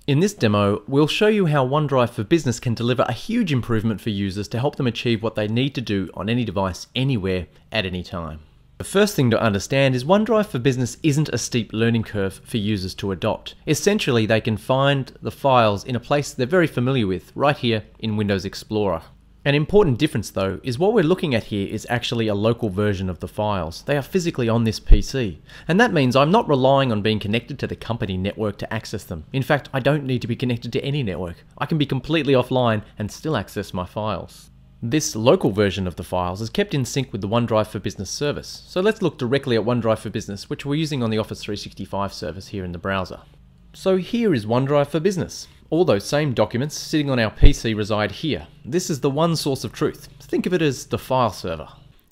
In this demo, we'll show you how OneDrive for Business can deliver a huge improvement for users to help them achieve what they need to do on any device, anywhere, at any time. The first thing to understand is OneDrive for Business isn't a steep learning curve for users to adopt. Essentially, they can find the files in a place they're very familiar with, right here in Windows Explorer. An important difference though is what we're looking at here is actually a local version of the files. They are physically on this PC. And that means I'm not relying on being connected to the company network to access them. In fact, I don't need to be connected to any network. I can be completely offline and still access my files. This local version of the files is kept in sync with the OneDrive for Business service. So let's look directly at OneDrive for Business, which we're using on the Office 365 service here in the browser. So here is OneDrive for Business. All those same documents sitting on our PC reside here. This is the one source of truth. Think of it as the file server.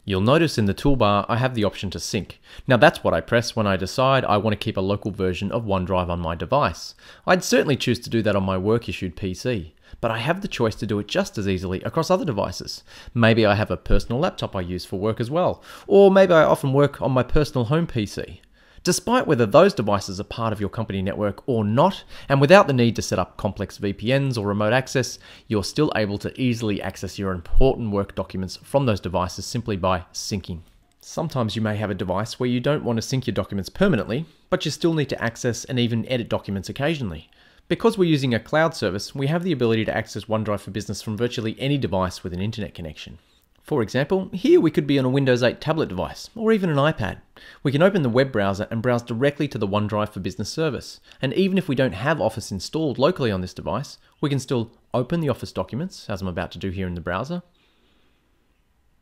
You'll notice in the toolbar I have the option to sync. Now that's what I press when I decide I want to keep a local version of OneDrive on my device. I'd certainly choose to do that on my work-issued PC, but I have the choice to do it just as easily across other devices. Maybe I have a personal laptop I use for work as well, or maybe I often work on my personal home PC. Despite whether those devices are part of your company network or not, and without the need to set up complex VPNs or remote access, you're still able to easily access your important work documents from those devices simply by syncing. Sometimes you may have a device where you don't want to sync your documents permanently, but you still need to access and even edit documents occasionally. Because we're using a cloud service, we have the ability to access OneDrive for Business from virtually any device with an internet connection. For example, here we could be on a Windows 8 tablet device, or even an iPad. We can open the web browser and browse directly to the OneDrive for Business service. And even if we don't have Office installed locally on this device, we can still open the Office documents, as I'm about to do here in the browser.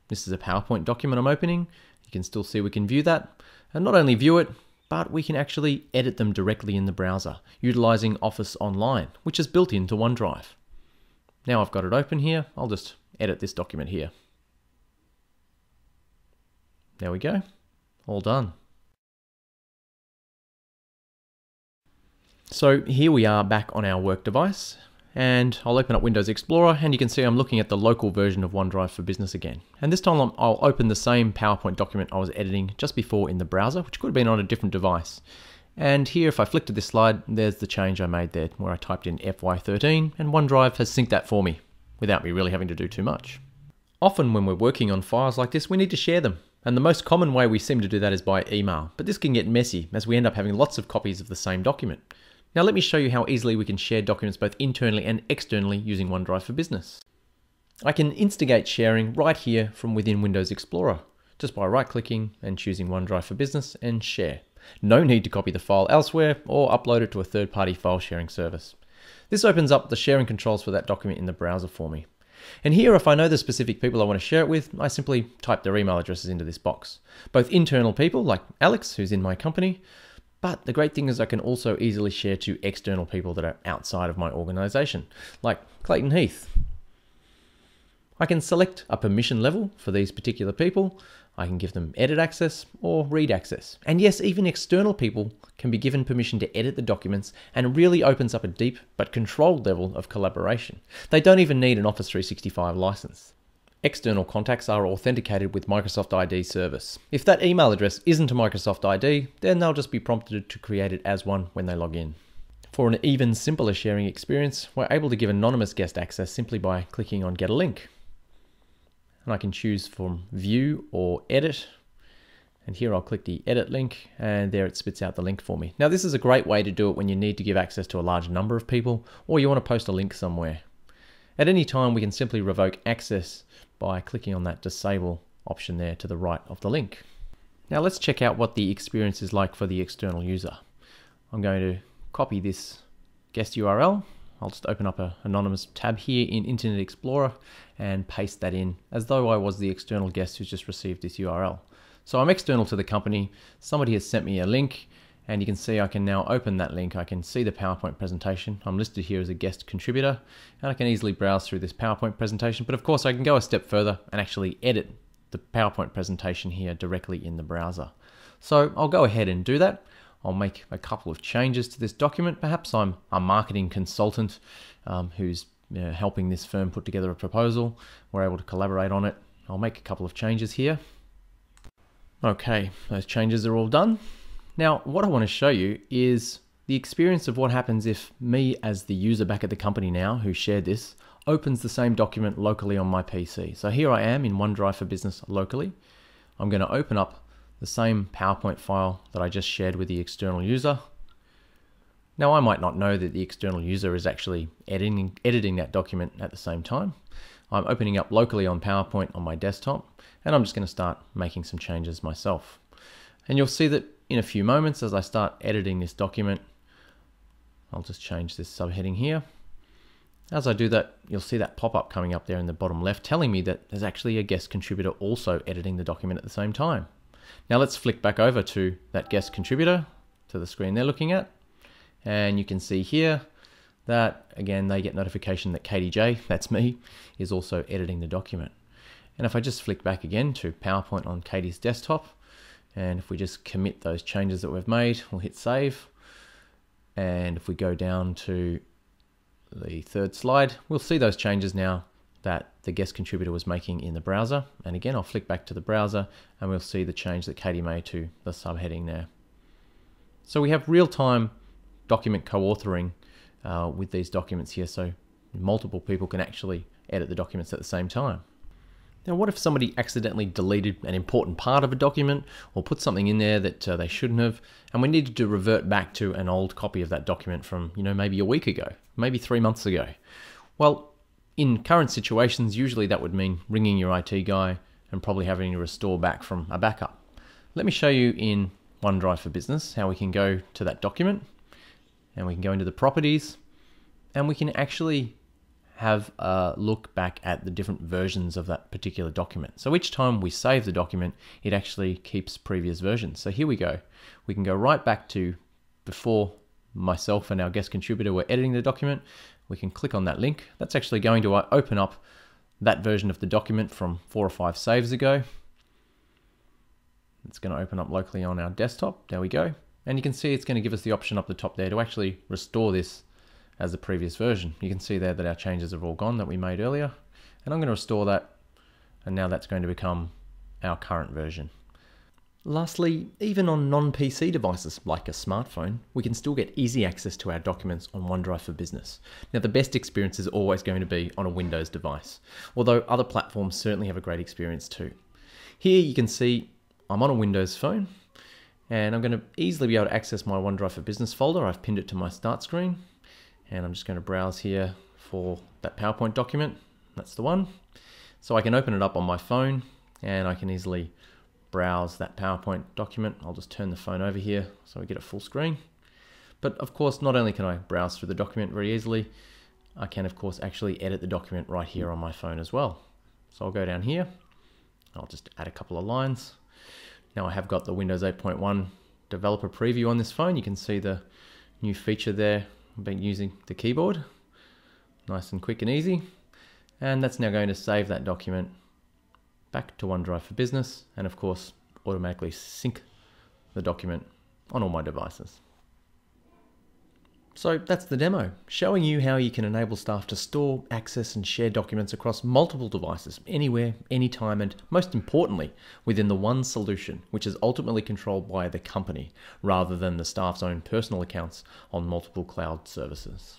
This is a PowerPoint document I'm opening. You can still see we can view that. And not only view it, but we can actually edit them directly in the browser, utilizing Office Online, which is built into OneDrive. Now I've got it open here, I'll just edit this document here. There we go, all done. So here we are back on our work device, and I'll open up Windows Explorer, and you can see I'm looking at the local version of OneDrive for Business again. And this time I'll open the same PowerPoint document I was editing just before in the browser, which could have been on a different device. And here, if I flick to this slide, there's the change I made there, where I typed in FY13, and OneDrive has synced that for me, without me really having to do too much. Often when we're working on files like this, we need to share them. And the most common way we seem to do that is by email, but this can get messy as we end up having lots of copies of the same document. Now let me show you how easily we can share documents both internally and externally using OneDrive for Business. I can instigate sharing right here from within Windows Explorer, just by right-clicking and choosing OneDrive for Business and share. No need to copy the file elsewhere or upload it to a third-party file sharing service. This opens up the sharing controls for that document in the browser for me. And here, if I know the specific people I want to share it with, I simply type their email addresses into this box. Both internal people like Alex, who's in my company, but the great thing is I can also easily share to external people that are outside of my organization, like Clayton Heath. I can select a permission level for these particular people. I can give them edit access or read access. And yes, even external people can be given permission to edit the documents, and it really opens up a deep but controlled level of collaboration. They don't even need an Office 365 license. External contacts are authenticated with Microsoft ID service. If that email address isn't a Microsoft ID, then they'll just be prompted to create it as one when they log in. For an even simpler sharing experience, we're able to give anonymous guest access simply by clicking on Get a Link. And I can choose from View or Edit. And here I'll click the Edit link, and there it spits out the link for me. Now this is a great way to do it when you need to give access to a large number of people, or you want to post a link somewhere. At any time, we can simply revoke access by clicking on that Disable option there to the right of the link. Now let's check out what the experience is like for the external user. I'm going to copy this guest URL. I'll just open up an anonymous tab here in Internet Explorer and paste that in as though I was the external guest who's just received this URL. So I'm external to the company, somebody has sent me a link, and you can see I can now open that link. I can see the PowerPoint presentation. I'm listed here as a guest contributor, and I can easily browse through this PowerPoint presentation, but of course I can go a step further and actually edit the PowerPoint presentation here directly in the browser. So I'll go ahead and do that. I'll make a couple of changes to this document. Perhaps I'm a marketing consultant who's helping this firm put together a proposal. We're able to collaborate on it. I'll make a couple of changes here. Okay, those changes are all done. Now, what I want to show you is the the experience of what happens if me as the user back at the company now who shared this opens the same document locally on my PC. So here I am in OneDrive for Business locally. I'm going to open up the same PowerPoint file that I just shared with the external user. Now I might not know that the external user is actually editing that document at the same time. I'm opening up locally on PowerPoint on my desktop, and I'm just going to start making some changes myself. And you'll see that in a few moments as I start editing this document, I'll just change this subheading here. As I do that, you'll see that pop-up coming up there in the bottom left telling me that there's actually a guest contributor also editing the document at the same time. Now let's flick back over to that guest contributor, to the screen they're looking at, and you can see here that again they get notification that Katie J, that's me, is also editing the document. And if I just flick back again to PowerPoint on Katie's desktop, and if we just commit those changes that we've made, we'll hit save. And if we go down to the third slide, we'll see those changes now that the guest contributor was making in the browser. And again, I'll flick back to the browser and we'll see the change that Katie made to the subheading there. So we have real-time document co-authoring with these documents here, so multiple people can actually edit the documents at the same time. Now, what if somebody accidentally deleted an important part of a document or put something in there that they shouldn't have, and we needed to revert back to an old copy of that document from, maybe a week ago, maybe 3 months ago? Well, in current situations, usually that would mean ringing your IT guy and probably having to restore back from a backup. Let me show you in OneDrive for Business how we can go to that document, and we can go into the properties, and we can actually have a look back at the different versions of that particular document. So each time we save the document, it actually keeps previous versions. So here we go. We can go right back to before myself and our guest contributor were editing the document. We can click on that link. That's actually going to open up that version of the document from 4 or 5 saves ago. It's going to open up locally on our desktop. There we go. And you can see it's going to give us the option up the top there to actually restore this as the previous version. You can see there that our changes have all gone that we made earlier. And I'm going to restore that. And now that's going to become our current version. Lastly, even on non-PC devices like a smartphone, we can still get easy access to our documents on OneDrive for Business. Now, the best experience is always going to be on a Windows device, although other platforms certainly have a great experience too. Here you can see I'm on a Windows phone, and I'm going to easily be able to access my OneDrive for Business folder. I've pinned it to my start screen, and I'm just going to browse here for that PowerPoint document. That's the one. So I can open it up on my phone, and I can easily browse that PowerPoint document. I'll just turn the phone over here so we get a full screen. But of course, not only can I browse through the document very easily, I can of course actually edit the document right here on my phone as well. So I'll go down here. I'll just add a couple of lines. Now I have got the Windows 8.1 developer preview on this phone. You can see the new feature there. I've been using the keyboard. Nice and quick and easy. And that's now going to save that document back to OneDrive for Business, and of course automatically sync the document on all my devices. So that's the demo, showing you how you can enable staff to store, access and share documents across multiple devices, anywhere, anytime, and most importantly, within the one solution, which is ultimately controlled by the company, rather than the staff's own personal accounts on multiple cloud services.